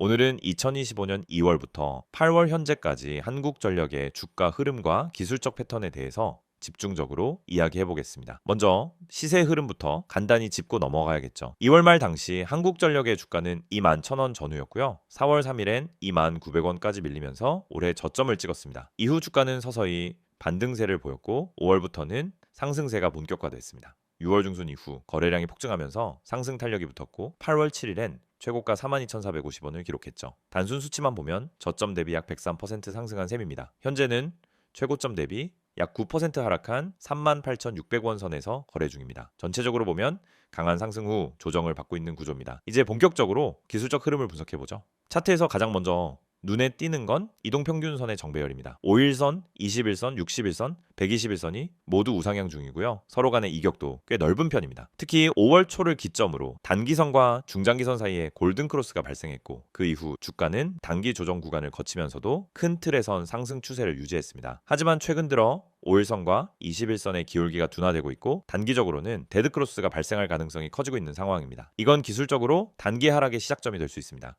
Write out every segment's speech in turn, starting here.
오늘은 2025년 2월부터 8월 현재까지 한국전력의 주가 흐름과 기술적 패턴에 대해서 집중적으로 이야기해 보겠습니다. 먼저 시세 흐름부터 간단히 짚고 넘어가야겠죠. 2월 말 당시 한국전력의 주가는 21,000원 전후였고요. 4월 3일엔 29,900원까지 밀리면서 올해 저점을 찍었습니다. 이후 주가는 서서히 반등세를 보였고 5월부터는 상승세가 본격화됐습니다. 6월 중순 이후 거래량이 폭증하면서 상승 탄력이 붙었고 8월 7일엔 최고가 42,450원을 기록했죠. 단순 수치만 보면 저점 대비 약 103% 상승한 셈입니다. 현재는 최고점 대비 약 9% 하락한 38,600원 선에서 거래 중입니다. 전체적으로 보면 강한 상승 후 조정을 받고 있는 구조입니다. 이제 본격적으로 기술적 흐름을 분석해보죠. 차트에서 가장 먼저 눈에 띄는 건 이동평균선의 정배열입니다. 5일선, 21선, 61선, 121선이 모두 우상향 중이고요. 서로 간의 이격도 꽤 넓은 편입니다. 특히 5월 초를 기점으로 단기선과 중장기선 사이에 골든크로스가 발생했고 그 이후 주가는 단기 조정 구간을 거치면서도 큰 틀에선 상승 추세를 유지했습니다. 하지만 최근 들어 5일선과 21선의 기울기가 둔화되고 있고 단기적으로는 데드크로스가 발생할 가능성이 커지고 있는 상황입니다. 이건 기술적으로 단기 하락의 시작점이 될 수 있습니다.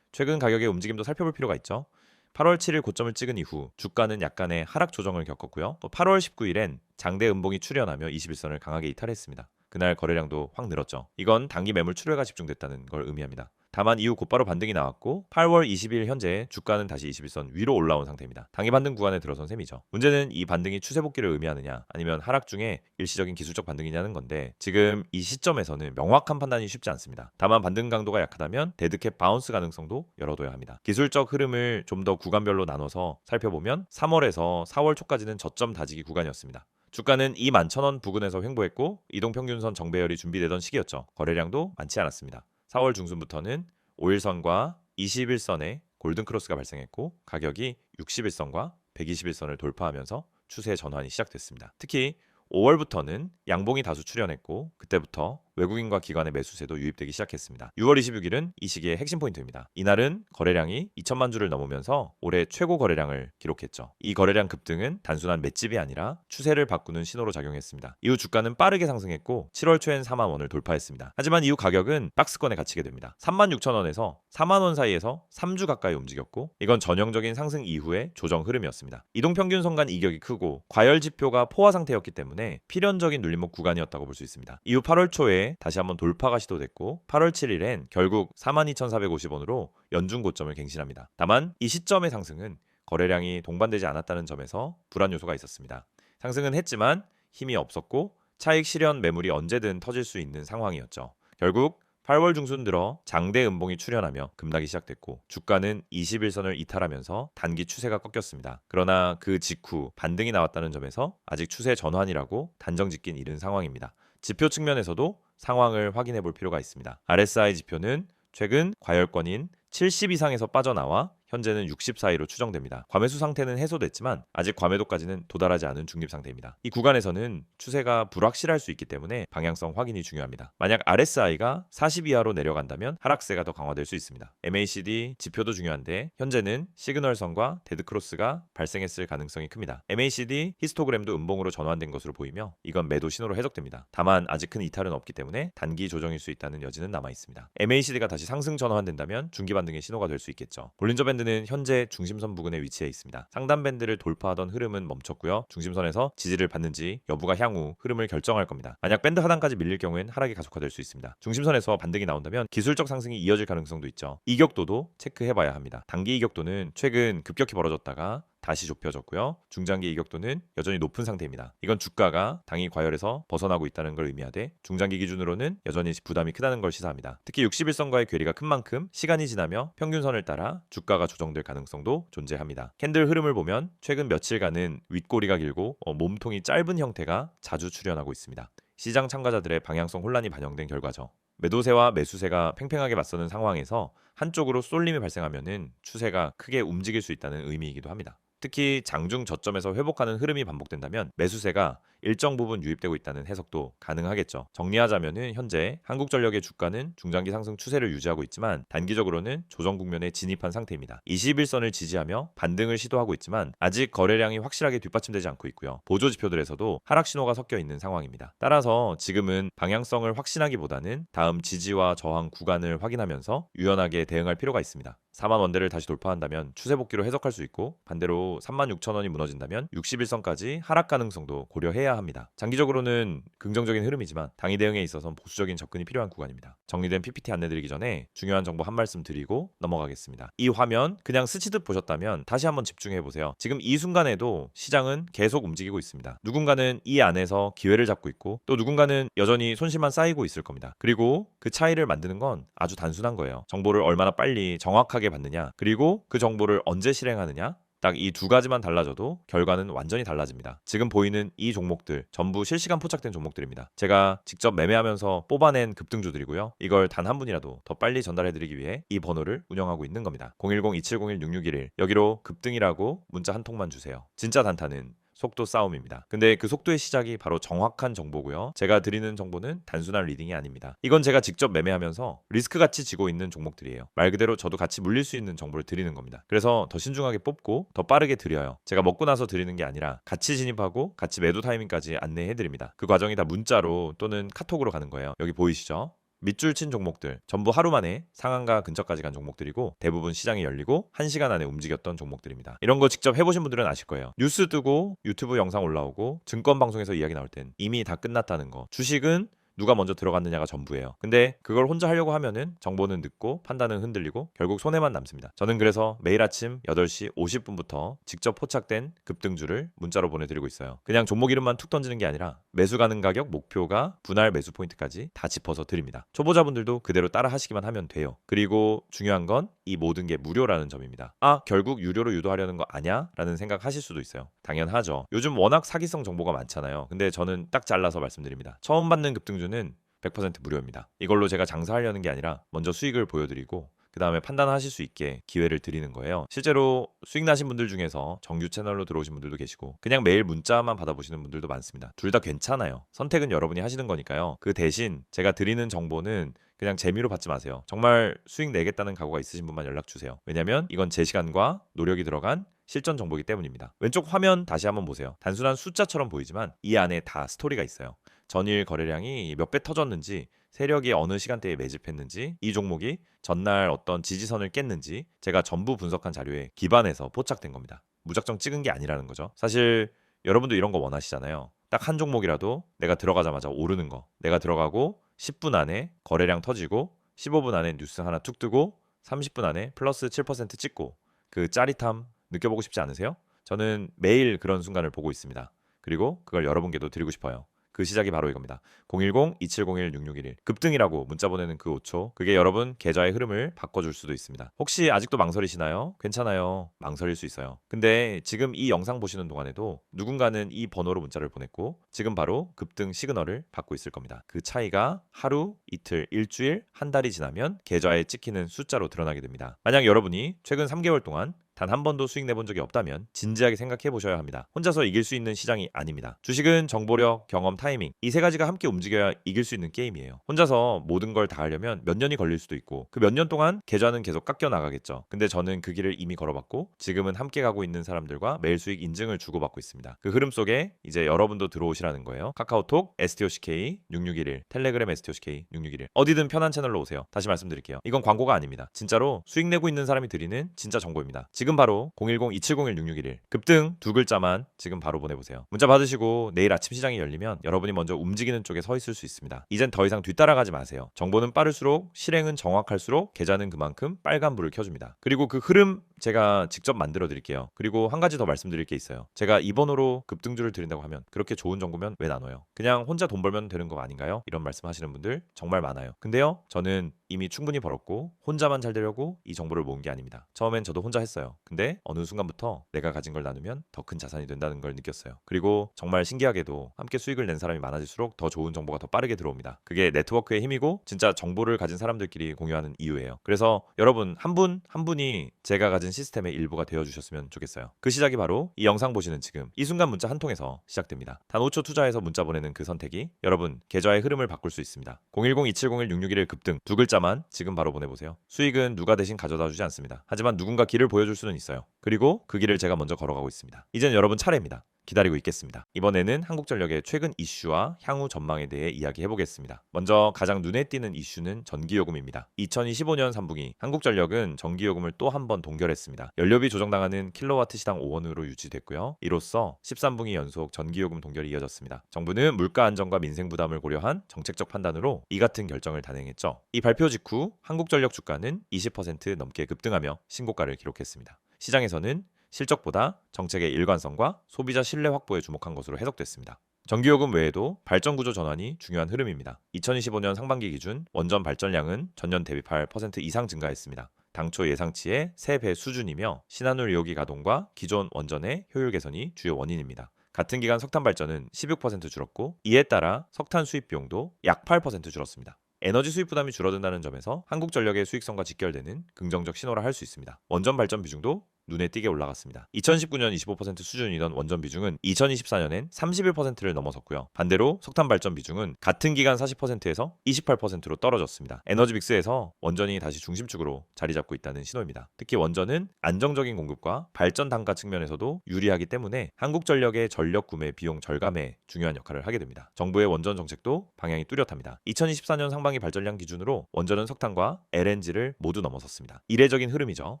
최근 가격의 움직임도 살펴볼 필요가 있죠. 8월 7일 고점을 찍은 이후 주가는 약간의 하락 조정을 겪었고요. 또 8월 19일엔 장대 음봉이 출현하며 21선을 강하게 이탈했습니다. 그날 거래량도 확 늘었죠. 이건 단기 매물 출회가 집중됐다는 걸 의미합니다. 다만 이후 곧바로 반등이 나왔고 8월 20일 현재 주가는 다시 21선 위로 올라온 상태입니다. 단기 반등 구간에 들어선 셈이죠. 문제는 이 반등이 추세 복귀를 의미하느냐 아니면 하락 중에 일시적인 기술적 반등이냐는 건데 지금 이 시점에서는 명확한 판단이 쉽지 않습니다. 다만 반등 강도가 약하다면 데드캡 바운스 가능성도 열어둬야 합니다. 기술적 흐름을 좀 더 구간별로 나눠서 살펴보면 3월에서 4월 초까지는 저점 다지기 구간이었습니다. 주가는 21,000원 부근에서 횡보했고 이동평균선 정배열이 준비되던 시기였죠. 거래량도 많지 않았습니다. 4월 중순부터는 5일선과 21선에 골든크로스가 발생했고 가격이 61선과 121선을 돌파하면서 추세 전환이 시작됐습니다. 특히 5월부터는 양봉이 다수 출현했고 그때부터 외국인과 기관의 매수세도 유입되기 시작했습니다. 6월 26일은 이 시기의 핵심 포인트입니다. 이날은 거래량이 2천만 주를 넘으면서 올해 최고 거래량을 기록했죠. 이 거래량 급등은 단순한 맷집이 아니라 추세를 바꾸는 신호로 작용했습니다. 이후 주가는 빠르게 상승했고 7월 초엔 4만 원을 돌파했습니다. 하지만 이후 가격은 박스권에 갇히게 됩니다. 36,000원에서 4만 원 사이에서 3주 가까이 움직였고 이건 전형적인 상승 이후의 조정 흐름이었습니다. 이동평균선 간 이격이 크고 과열 지표가 포화 상태였기 때문에 필연적인 눌림목 구간이었다고 볼 수 있습니다. 이후 8월 초에 다시 한번 돌파가 시도됐고 8월 7일엔 결국 42,450원으로 연중 고점을 갱신합니다. 다만 이 시점의 상승은 거래량이 동반되지 않았다는 점에서 불안 요소가 있었습니다. 상승은 했지만 힘이 없었고 차익 실현 매물이 언제든 터질 수 있는 상황이었죠. 결국 8월 중순 들어 장대 음봉이 출현하며 급락이 시작됐고 주가는 21선을 이탈하면서 단기 추세가 꺾였습니다. 그러나 그 직후 반등이 나왔다는 점에서 아직 추세 전환이라고 단정 짓긴 이른 상황입니다. 지표 측면에서도 상황을 확인해 볼 필요가 있습니다. RSI 지표는 최근 과열권인 70 이상에서 빠져나와 현재는 60 사이로 추정됩니다. 과매수 상태는 해소됐지만 아직 과매도까지는 도달하지 않은 중립 상태입니다. 이 구간에서는 추세가 불확실할 수 있기 때문에 방향성 확인이 중요합니다. 만약 RSI가 40 이하로 내려간다면 하락세가 더 강화될 수 있습니다. MACD 지표도 중요한데 현재는 시그널선과 데드크로스가 발생했을 가능성이 큽니다. MACD 히스토그램도 음봉으로 전환된 것으로 보이며 이건 매도 신호로 해석됩니다. 다만 아직 큰 이탈은 없기 때문에 단기 조정일 수 있다는 여지는 남아 있습니다. MACD가 다시 상승 전환된다면 중기 반등의 신호가 될 수 있겠죠. 볼린저 밴드는 현재 중심선 부근에 위치해 있습니다. 상단 밴드를 돌파하던 흐름은 멈췄고요. 중심선에서 지지를 받는지 여부가 향후 흐름을 결정할 겁니다. 만약 밴드 하단까지 밀릴 경우엔 하락이 가속화될 수 있습니다. 중심선에서 반등이 나온다면 기술적 상승이 이어질 가능성도 있죠. 이격도도 체크해봐야 합니다. 단기 이격도는 최근 급격히 벌어졌다가 다시 좁혀졌고요. 중장기 이격도는 여전히 높은 상태입니다. 이건 주가가 당일 과열에서 벗어나고 있다는 걸 의미하되 중장기 기준으로는 여전히 부담이 크다는 걸 시사합니다. 특히 61선과의 괴리가 큰 만큼 시간이 지나며 평균선을 따라 주가가 조정될 가능성도 존재합니다. 캔들 흐름을 보면 최근 며칠간은 윗꼬리가 길고 몸통이 짧은 형태가 자주 출현하고 있습니다. 시장 참가자들의 방향성 혼란이 반영된 결과죠. 매도세와 매수세가 팽팽하게 맞서는 상황에서 한쪽으로 쏠림이 발생하면 추세가 크게 움직일 수 있다는 의미이기도 합니다. 특히 장중 저점에서 회복하는 흐름이 반복된다면 매수세가 일정 부분 유입되고 있다는 해석도 가능하겠죠. 정리하자면은 현재 한국전력의 주가는 중장기 상승 추세를 유지하고 있지만 단기적으로는 조정 국면에 진입한 상태입니다. 21선을 지지하며 반등을 시도하고 있지만 아직 거래량이 확실하게 뒷받침되지 않고 있고요. 보조 지표들에서도 하락 신호가 섞여 있는 상황입니다. 따라서 지금은 방향성을 확신하기보다는 다음 지지와 저항 구간을 확인하면서 유연하게 대응할 필요가 있습니다. 4만 원대를 다시 돌파한다면 추세 복귀로 해석할 수 있고, 반대로 36,000원이 무너진다면 61선까지 하락 가능성도 고려해야 합니다. 장기적으로는 긍정적인 흐름이지만 당일 대응에 있어서 보수적인 접근이 필요한 구간입니다. 정리된 PPT 안내드리기 전에 중요한 정보 한 말씀 드리고 넘어가겠습니다. 이 화면 그냥 스치듯 보셨다면 다시 한번 집중해 보세요. 지금 이 순간에도 시장은 계속 움직이고 있습니다. 누군가는 이 안에서 기회를 잡고 있고, 또 누군가는 여전히 손실만 쌓이고 있을 겁니다. 그리고 그 차이를 만드는 건 아주 단순한 거예요. 정보를 얼마나 빨리 정확하게 받느냐, 그리고 그 정보를 언제 실행하느냐, 딱 이 두 가지만 달라져도 결과는 완전히 달라집니다. 지금 보이는 이 종목들 전부 실시간 포착된 종목들입니다. 제가 직접 매매하면서 뽑아낸 급등주들이고요. 이걸 단 한 분이라도 더 빨리 전달해드리기 위해 이 번호를 운영하고 있는 겁니다. 010-2701-6611 여기로 급등이라고 문자 한 통만 주세요. 진짜 단타는 속도 싸움입니다. 근데 그 속도의 시작이 바로 정확한 정보고요. 제가 드리는 정보는 단순한 리딩이 아닙니다. 이건 제가 직접 매매하면서 리스크 같이 지고 있는 종목들이에요. 말 그대로 저도 같이 물릴 수 있는 정보를 드리는 겁니다. 그래서 더 신중하게 뽑고 더 빠르게 드려요. 제가 먹고 나서 드리는 게 아니라 같이 진입하고 같이 매도 타이밍까지 안내해 드립니다. 그 과정이 다 문자로 또는 카톡으로 가는 거예요. 여기 보이시죠? 밑줄 친 종목들 전부 하루 만에 상한가 근처까지 간 종목들이고, 대부분 시장이 열리고 1시간 안에 움직였던 종목들입니다. 이런 거 직접 해보신 분들은 아실 거예요. 뉴스 뜨고 유튜브 영상 올라오고 증권 방송에서 이야기 나올 땐 이미 다 끝났다는 거. 주식은 누가 먼저 들어갔느냐가 전부예요. 근데 그걸 혼자 하려고 하면은 정보는 늦고 판단은 흔들리고 결국 손해만 남습니다. 저는 그래서 매일 아침 8시 50분부터 직접 포착된 급등주를 문자로 보내드리고 있어요. 그냥 종목 이름만 툭 던지는 게 아니라 매수 가능 가격, 목표가, 분할 매수 포인트까지 다 짚어서 드립니다. 초보자분들도 그대로 따라 하시기만 하면 돼요. 그리고 중요한 건 이 모든 게 무료라는 점입니다. 아, 결국 유료로 유도하려는 거 아냐? 라는 생각 하실 수도 있어요. 당연하죠. 요즘 워낙 사기성 정보가 많잖아요. 근데 저는 딱 잘라서 말씀드립니다. 처음 받는 급등주는 100% 무료입니다. 이걸로 제가 장사하려는 게 아니라 먼저 수익을 보여드리고 그 다음에 판단하실 수 있게 기회를 드리는 거예요. 실제로 수익 나신 분들 중에서 정규 채널로 들어오신 분들도 계시고 그냥 매일 문자만 받아보시는 분들도 많습니다. 둘 다 괜찮아요. 선택은 여러분이 하시는 거니까요. 그 대신 제가 드리는 정보는 그냥 재미로 받지 마세요. 정말 수익 내겠다는 각오가 있으신 분만 연락 주세요. 왜냐면 이건 제 시간과 노력이 들어간 실전 정보이기 때문입니다. 왼쪽 화면 다시 한번 보세요. 단순한 숫자처럼 보이지만 이 안에 다 스토리가 있어요. 전일 거래량이 몇 배 터졌는지, 세력이 어느 시간대에 매집했는지, 이 종목이 전날 어떤 지지선을 깼는지 제가 전부 분석한 자료에 기반해서 포착된 겁니다. 무작정 찍은 게 아니라는 거죠. 사실 여러분도 이런 거 원하시잖아요. 딱 한 종목이라도 내가 들어가자마자 오르는 거, 내가 들어가고 10분 안에 거래량 터지고 15분 안에 뉴스 하나 툭 뜨고 30분 안에 플러스 7% 찍고, 그 짜릿함 느껴보고 싶지 않으세요? 저는 매일 그런 순간을 보고 있습니다. 그리고 그걸 여러분께도 드리고 싶어요. 그 시작이 바로 이겁니다. 010-2701-6611 급등이라고 문자 보내는 그 5초, 그게 여러분 계좌의 흐름을 바꿔줄 수도 있습니다. 혹시 아직도 망설이시나요? 괜찮아요. 망설일 수 있어요. 근데 지금 이 영상 보시는 동안에도 누군가는 이 번호로 문자를 보냈고 지금 바로 급등 시그널을 받고 있을 겁니다. 그 차이가 하루, 이틀, 일주일, 한 달이 지나면 계좌에 찍히는 숫자로 드러나게 됩니다. 만약 여러분이 최근 3개월 동안 단 한 번도 수익 내본 적이 없다면 진지하게 생각해 보셔야 합니다. 혼자서 이길 수 있는 시장이 아닙니다. 주식은 정보력, 경험, 타이밍, 이 세 가지가 함께 움직여야 이길 수 있는 게임이에요. 혼자서 모든 걸 다 하려면 몇 년이 걸릴 수도 있고 그 몇 년 동안 계좌는 계속 깎여 나가겠죠. 근데 저는 그 길을 이미 걸어봤고 지금은 함께 가고 있는 사람들과 매일 수익 인증을 주고받고 있습니다. 그 흐름 속에 이제 여러분도 들어오시라는 거예요. 카카오톡 STOCK 6611, 텔레그램 STOCK 6611, 어디든 편한 채널로 오세요. 다시 말씀드릴게요. 이건 광고가 아닙니다. 진짜로 수익 내고 있는 사람이 드리는 진짜 정보입니다. 지금 바로 010-2701-6611 급등 두 글자만 지금 바로 보내보세요. 문자 받으시고 내일 아침 시장이 열리면 여러분이 먼저 움직이는 쪽에 서 있을 수 있습니다. 이젠 더 이상 뒤따라가지 마세요. 정보는 빠를수록 실행은 정확할수록 계좌는 그만큼 빨간불을 켜줍니다. 그리고 그 흐름 제가 직접 만들어 드릴게요. 그리고 한 가지 더 말씀드릴 게 있어요. 제가 이 번호로 급등주를 드린다고 하면 그렇게 좋은 정보면 왜 나눠요? 그냥 혼자 돈 벌면 되는 거 아닌가요? 이런 말씀 하시는 분들 정말 많아요. 근데요, 저는 이미 충분히 벌었고 혼자만 잘 되려고 이 정보를 모은 게 아닙니다. 처음엔 저도 혼자 했어요. 근데 어느 순간부터 내가 가진 걸 나누면 더 큰 자산이 된다는 걸 느꼈어요. 그리고 정말 신기하게도 함께 수익을 낸 사람이 많아질수록 더 좋은 정보가 더 빠르게 들어옵니다. 그게 네트워크의 힘이고 진짜 정보를 가진 사람들끼리 공유하는 이유예요. 그래서 여러분 한 분 한 분이 제가 가진 시스템의 일부가 되어주셨으면 좋겠어요. 그 시작이 바로 이 영상 보시는 지금 이 순간 문자 한 통에서 시작됩니다. 단 5초 투자해서 문자 보내는 그 선택이 여러분 계좌의 흐름을 바꿀 수 있습니다. 010-2701-6611 급등 두 글자만 지금 바로 보내보세요. 수익은 누가 대신 가져다 주지 않습니다. 하지만 누군가 길을 보여줄 수는 있어요. 그리고 그 길을 제가 먼저 걸어가고 있습니다. 이젠 여러분 차례입니다. 기다리고 있겠습니다. 이번에는 한국전력의 최근 이슈와 향후 전망에 대해 이야기해보겠습니다. 먼저 가장 눈에 띄는 이슈는 전기요금입니다. 2025년 3분기 한국전력은 전기요금을 또 한 번 동결했습니다. 연료비 조정당하는 킬로와트 시당 5원으로 유지됐고요. 이로써 13분기 연속 전기요금 동결이 이어졌습니다. 정부는 물가 안정과 민생 부담을 고려한 정책적 판단으로 이 같은 결정을 단행했죠. 이 발표 직후 한국전력 주가는 20% 넘게 급등하며 신고가를 기록했습니다. 시장에서는 실적보다 정책의 일관성과 소비자 신뢰 확보에 주목한 것으로 해석됐습니다. 전기요금 외에도 발전구조 전환이 중요한 흐름입니다. 2025년 상반기 기준 원전 발전량은 전년 대비 8% 이상 증가했습니다. 당초 예상치의 3배 수준이며 신한울 2호기 가동과 기존 원전의 효율 개선이 주요 원인입니다. 같은 기간 석탄 발전은 16% 줄었고 이에 따라 석탄 수입 비용도 약 8% 줄었습니다. 에너지 수입 부담이 줄어든다는 점에서 한국전력의 수익성과 직결되는 긍정적 신호라 할 수 있습니다. 원전 발전 비중도 눈에 띄게 올라갔습니다. 2019년 25% 수준이던 원전 비중은 2024년엔 31%를 넘어섰고요. 반대로 석탄 발전 비중은 같은 기간 40%에서 28%로 떨어졌습니다. 에너지 믹스에서 원전이 다시 중심축으로 자리 잡고 있다는 신호입니다. 특히 원전은 안정적인 공급과 발전 단가 측면에서도 유리하기 때문에 한국전력의 전력 구매 비용 절감에 중요한 역할을 하게 됩니다. 정부의 원전 정책도 방향이 뚜렷합니다. 2024년 상반기 발전량 기준으로 원전은 석탄과 LNG를 모두 넘어섰습니다. 이례적인 흐름이죠.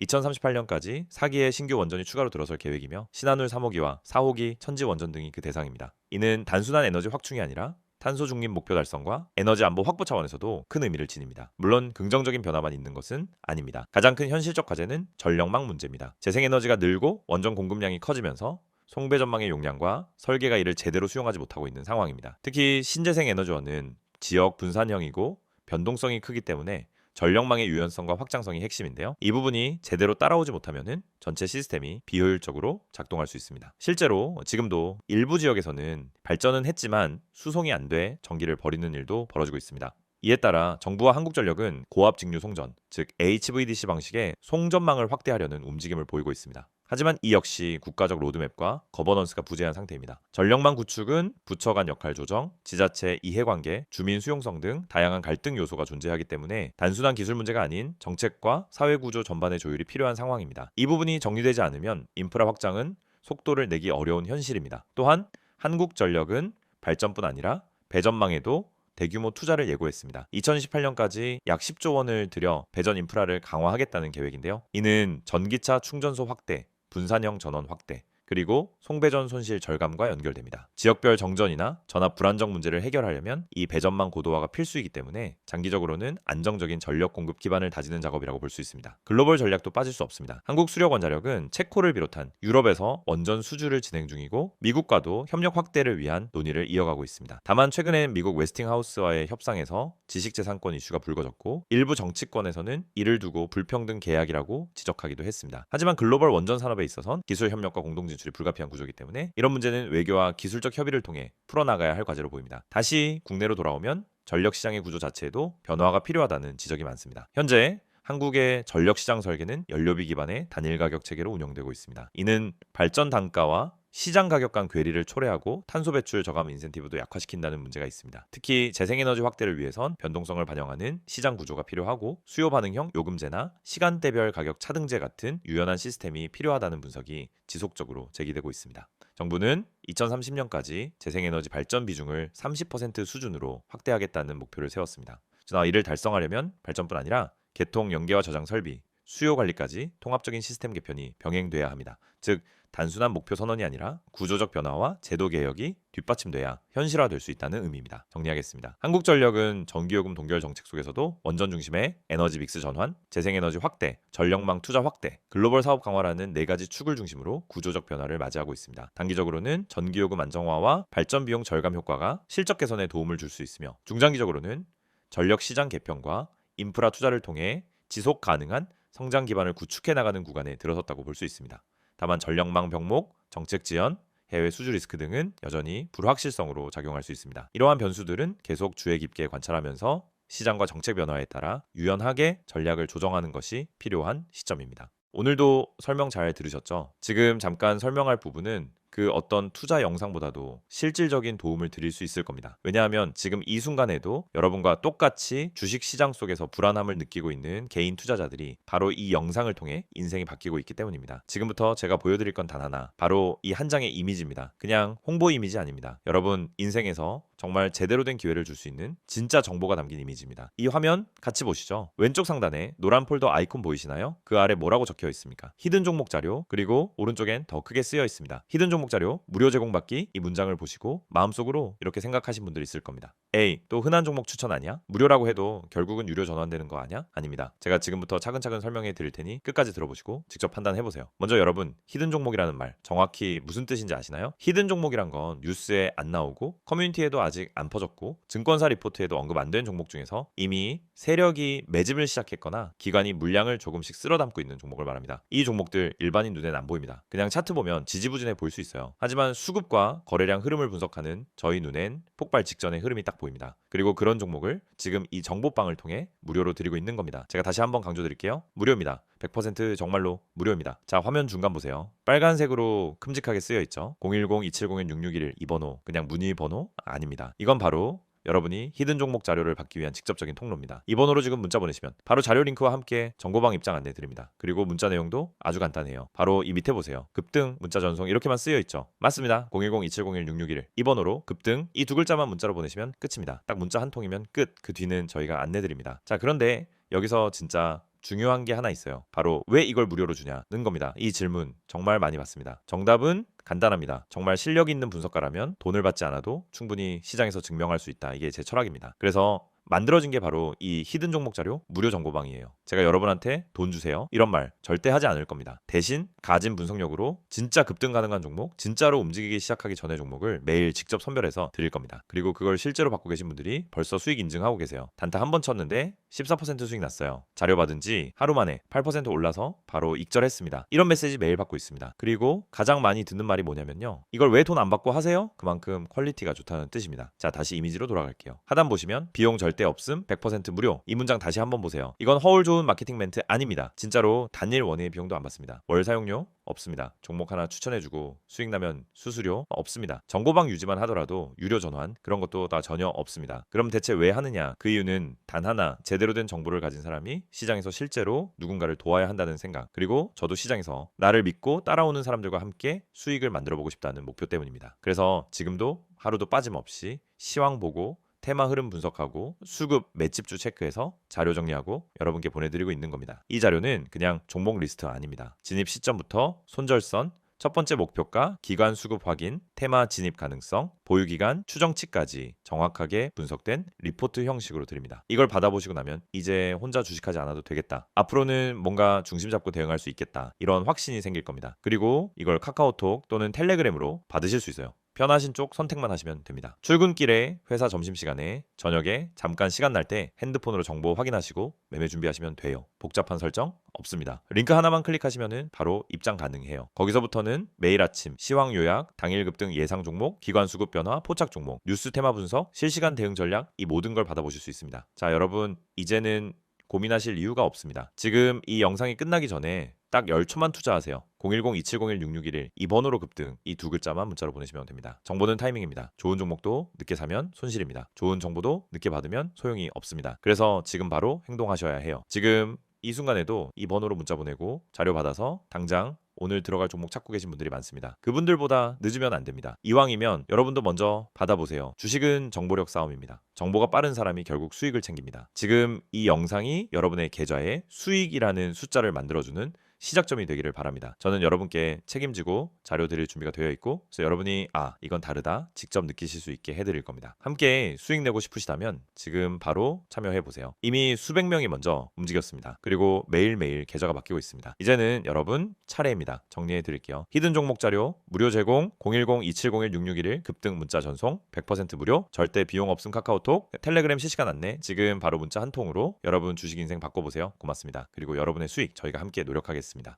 2038년까지 4기의 신규 원전이 추가로 들어설 계획이며 신한울 3호기와 4호기 천지 원전 등이 그 대상입니다. 이는 단순한 에너지 확충이 아니라 탄소 중립 목표 달성과 에너지 안보 확보 차원에서도 큰 의미를 지닙니다. 물론 긍정적인 변화만 있는 것은 아닙니다. 가장 큰 현실적 과제는 전력망 문제입니다. 재생에너지가 늘고 원전 공급량이 커지면서 송배 전망의 용량과 설계가 이를 제대로 수용하지 못하고 있는 상황입니다. 특히 신재생 에너지원은 지역 분산형이고 변동성이 크기 때문에 전력망의 유연성과 확장성이 핵심인데요. 이 부분이 제대로 따라오지 못하면 전체 시스템이 비효율적으로 작동할 수 있습니다. 실제로 지금도 일부 지역에서는 발전은 했지만 수송이 안 돼 전기를 버리는 일도 벌어지고 있습니다. 이에 따라 정부와 한국전력은 고압 직류 송전, 즉 HVDC 방식의 송전망을 확대하려는 움직임을 보이고 있습니다. 하지만 이 역시 국가적 로드맵과 거버넌스가 부재한 상태입니다. 전력망 구축은 부처 간 역할 조정, 지자체 이해관계, 주민 수용성 등 다양한 갈등 요소가 존재하기 때문에 단순한 기술 문제가 아닌 정책과 사회구조 전반의 조율이 필요한 상황입니다. 이 부분이 정리되지 않으면 인프라 확장은 속도를 내기 어려운 현실입니다. 또한 한국전력은 발전뿐 아니라 배전망에도 대규모 투자를 예고했습니다. 2028년까지 약 10조 원을 들여 배전 인프라를 강화하겠다는 계획인데요. 이는 전기차 충전소 확대, 분산형 전원 확대, 그리고 송배전 손실 절감과 연결됩니다. 지역별 정전이나 전압 불안정 문제를 해결하려면 이 배전망 고도화가 필수이기 때문에 장기적으로는 안정적인 전력 공급 기반을 다지는 작업이라고 볼 수 있습니다. 글로벌 전략도 빠질 수 없습니다. 한국수력원자력은 체코를 비롯한 유럽에서 원전 수주를 진행 중이고 미국과도 협력 확대를 위한 논의를 이어가고 있습니다. 다만 최근엔 미국 웨스팅하우스와의 협상에서 지식재산권 이슈가 불거졌고 일부 정치권에서는 이를 두고 불평등 계약이라고 지적하기도 했습니다. 하지만 글로벌 원전 산업에 있어선 기술 협력과 공동 진출이 불가피한 구조이기 때문에 이런 문제는 외교와 기술적 협의를 통해 풀어나가야 할 과제로 보입니다. 다시 국내로 돌아오면 전력 시장의 구조 자체에도 변화가 필요하다는 지적이 많습니다. 현재 한국의 전력 시장 설계는 연료비 기반의 단일 가격 체계로 운영되고 있습니다. 이는 발전 단가와 시장 가격 간 괴리를 초래하고 탄소 배출 저감 인센티브도 약화시킨다는 문제가 있습니다. 특히 재생에너지 확대를 위해선 변동성을 반영하는 시장 구조가 필요하고 수요 반응형 요금제나 시간대별 가격 차등제 같은 유연한 시스템이 필요하다는 분석이 지속적으로 제기되고 있습니다. 정부는 2030년까지 재생에너지 발전 비중을 30% 수준으로 확대하겠다는 목표를 세웠습니다. 이를 달성하려면 발전뿐 아니라 개통 연계와 저장 설비, 수요 관리까지 통합적인 시스템 개편이 병행돼야 합니다. 즉 단순한 목표 선언이 아니라 구조적 변화와 제도 개혁이 뒷받침돼야 현실화될 수 있다는 의미입니다. 정리하겠습니다. 한국전력은 전기요금 동결 정책 속에서도 원전 중심의 에너지 믹스 전환, 재생에너지 확대, 전력망 투자 확대, 글로벌 사업 강화라는 4가지 축을 중심으로 구조적 변화를 맞이하고 있습니다. 단기적으로는 전기요금 안정화와 발전 비용 절감 효과가 실적 개선에 도움을 줄 수 있으며 중장기적으로는 전력 시장 개편과 인프라 투자를 통해 지속 가능한 성장 기반을 구축해 나가는 구간에 들어섰다고 볼 수 있습니다. 다만 전력망 병목, 정책 지연, 해외 수주 리스크 등은 여전히 불확실성으로 작용할 수 있습니다. 이러한 변수들은 계속 주의 깊게 관찰하면서 시장과 정책 변화에 따라 유연하게 전략을 조정하는 것이 필요한 시점입니다. 오늘도 설명 잘 들으셨죠? 지금 잠깐 설명할 부분은 그 어떤 투자 영상보다도 실질적인 도움을 드릴 수 있을 겁니다. 왜냐하면 지금 이 순간에도 여러분과 똑같이 주식 시장 속에서 불안함을 느끼고 있는 개인 투자자들이 바로 이 영상을 통해 인생이 바뀌고 있기 때문입니다. 지금부터 제가 보여드릴 건 단 하나, 바로 이 한 장의 이미지입니다. 그냥 홍보 이미지 아닙니다. 여러분 인생에서 정말 제대로 된 기회를 줄 수 있는 진짜 정보가 담긴 이미지입니다. 이 화면 같이 보시죠. 왼쪽 상단에 노란 폴더 아이콘 보이시나요? 그 아래 뭐라고 적혀 있습니까? 히든 종목 자료, 그리고 오른쪽엔 더 크게 쓰여 있습니다. 히든 종목 자료 무료 제공받기, 이 문장을 보시고 마음속으로 이렇게 생각하신 분들이 있을 겁니다. 에이, 또 흔한 종목 추천 아니야? 무료라고 해도 결국은 유료 전환되는 거 아니야? 아닙니다. 제가 지금부터 차근차근 설명해 드릴 테니 끝까지 들어보시고 직접 판단해 보세요. 먼저 여러분, 히든 종목이라는 말 정확히 무슨 뜻인지 아시나요? 히든 종목이란 건 뉴스에 안 나오고 커뮤니티에도 아직 안 퍼졌고 증권사 리포트에도 언급 안 된 종목 중에서 이미 세력이 매집을 시작했거나 기관이 물량을 조금씩 쓸어 담고 있는 종목을 말합니다. 이 종목들 일반인 눈에는 안 보입니다. 그냥 차트 보면 지지부진해 보일 수 있어요. 하지만 수급과 거래량 흐름을 분석하는 저희 눈엔 폭발 직전의 흐름이 딱 보입니다. 그리고 그런 종목을 지금 이 정보방을 통해 무료로 드리고 있는 겁니다. 제가 다시 한번 강조드릴게요. 무료입니다. 100% 정말로 무료입니다. 자, 화면 중간 보세요. 빨간색으로 큼직하게 쓰여 있죠. 010-2701-6611 이 번호, 그냥 문의 번호 아닙니다. 이건 바로 여러분이 히든 종목 자료를 받기 위한 직접적인 통로입니다. 이 번호로 지금 문자 보내시면 바로 자료 링크와 함께 정보방 입장 안내 드립니다. 그리고 문자 내용도 아주 간단해요. 바로 이 밑에 보세요. 급등, 문자 전송 이렇게만 쓰여 있죠. 맞습니다. 010-2701-6611 이 번호로 급등 이 두 글자만 문자로 보내시면 끝입니다. 딱 문자 한 통이면 끝. 그 뒤는 저희가 안내 드립니다. 자, 그런데 여기서 진짜 중요한 게 하나 있어요. 바로 왜 이걸 무료로 주냐는 겁니다. 이 질문 정말 많이 받습니다. 정답은 간단합니다. 정말 실력 있는 분석가라면 돈을 받지 않아도 충분히 시장에서 증명할 수 있다. 이게 제 철학입니다. 그래서 만들어진 게 바로 이 히든 종목 자료 무료 정보방이에요. 제가 여러분한테 돈 주세요 이런 말 절대 하지 않을 겁니다. 대신 가진 분석력으로 진짜 급등 가능한 종목, 진짜로 움직이기 시작하기 전의 종목을 매일 직접 선별해서 드릴 겁니다. 그리고 그걸 실제로 받고 계신 분들이 벌써 수익 인증하고 계세요. 단타 한 번 쳤는데 14% 수익 났어요. 자료 받은 지 하루 만에 8% 올라서 바로 익절했습니다. 이런 메시지 매일 받고 있습니다. 그리고 가장 많이 듣는 말이 뭐냐면요, 이걸 왜 돈 안 받고 하세요? 그만큼 퀄리티가 좋다는 뜻입니다. 자, 다시 이미지로 돌아갈게요. 하단 보시면 비용 절대 없음, 100% 무료. 이 문장 다시 한번 보세요. 이건 허울 좋은 마케팅 멘트 아닙니다. 진짜로 단일 원예의 비용도 안 받습니다. 월 사용료 없습니다. 종목 하나 추천해주고 수익 나면 수수료 없습니다. 정보방 유지만 하더라도 유료 전환 그런 것도 다 전혀 없습니다. 그럼 대체 왜 하느냐? 그 이유는 단 하나, 제대로 된 정보를 가진 사람이 시장에서 실제로 누군가를 도와야 한다는 생각, 그리고 저도 시장에서 나를 믿고 따라오는 사람들과 함께 수익을 만들어 보고 싶다는 목표 때문입니다. 그래서 지금도 하루도 빠짐없이 시황 보고 테마 흐름 분석하고 수급 맷집주 체크해서 자료 정리하고 여러분께 보내드리고 있는 겁니다. 이 자료는 그냥 종목 리스트 아닙니다. 진입 시점부터 손절선, 첫 번째 목표가, 기관 수급 확인, 테마 진입 가능성, 보유기간, 추정치까지 정확하게 분석된 리포트 형식으로 드립니다. 이걸 받아보시고 나면 이제 혼자 주식하지 않아도 되겠다. 앞으로는 뭔가 중심 잡고 대응할 수 있겠다. 이런 확신이 생길 겁니다. 그리고 이걸 카카오톡 또는 텔레그램으로 받으실 수 있어요. 편하신 쪽 선택만 하시면 됩니다. 출근길에, 회사 점심시간에, 저녁에 잠깐 시간 날 때 핸드폰으로 정보 확인하시고 매매 준비하시면 돼요. 복잡한 설정 없습니다. 링크 하나만 클릭하시면 바로 입장 가능해요. 거기서부터는 매일 아침 시황 요약, 당일 급등 예상 종목, 기관 수급 변화, 포착 종목, 뉴스 테마 분석, 실시간 대응 전략, 이 모든 걸 받아보실 수 있습니다. 자, 여러분 이제는 고민하실 이유가 없습니다. 지금 이 영상이 끝나기 전에 딱 10초만 투자하세요. 010-2701-6611 이 번호로 급등 이 두 글자만 문자로 보내시면 됩니다. 정보는 타이밍입니다. 좋은 종목도 늦게 사면 손실입니다. 좋은 정보도 늦게 받으면 소용이 없습니다. 그래서 지금 바로 행동하셔야 해요. 지금 이 순간에도 이 번호로 문자 보내고 자료 받아서 당장 오늘 들어갈 종목 찾고 계신 분들이 많습니다. 그분들보다 늦으면 안 됩니다. 이왕이면 여러분도 먼저 받아보세요. 주식은 정보력 싸움입니다. 정보가 빠른 사람이 결국 수익을 챙깁니다. 지금 이 영상이 여러분의 계좌에 수익이라는 숫자를 만들어주는 시작점이 되기를 바랍니다. 저는 여러분께 책임지고 자료 드릴 준비가 되어 있고, 그래서 여러분이 이건 다르다 직접 느끼실 수 있게 해드릴 겁니다. 함께 수익 내고 싶으시다면 지금 바로 참여해 보세요. 이미 수백 명이 먼저 움직였습니다. 그리고 매일매일 계좌가 바뀌고 있습니다. 이제는 여러분 차례입니다. 정리해 드릴게요. 히든 종목 자료 무료 제공, 010-2701-6611 급등 문자 전송 100% 무료, 절대 비용 없음 카카오톡, 텔레그램 실시간 안내, 지금 바로 문자 한 통으로 여러분 주식 인생 바꿔보세요. 고맙습니다. 그리고 여러분의 수익 저희가 함께 노력하겠습니다.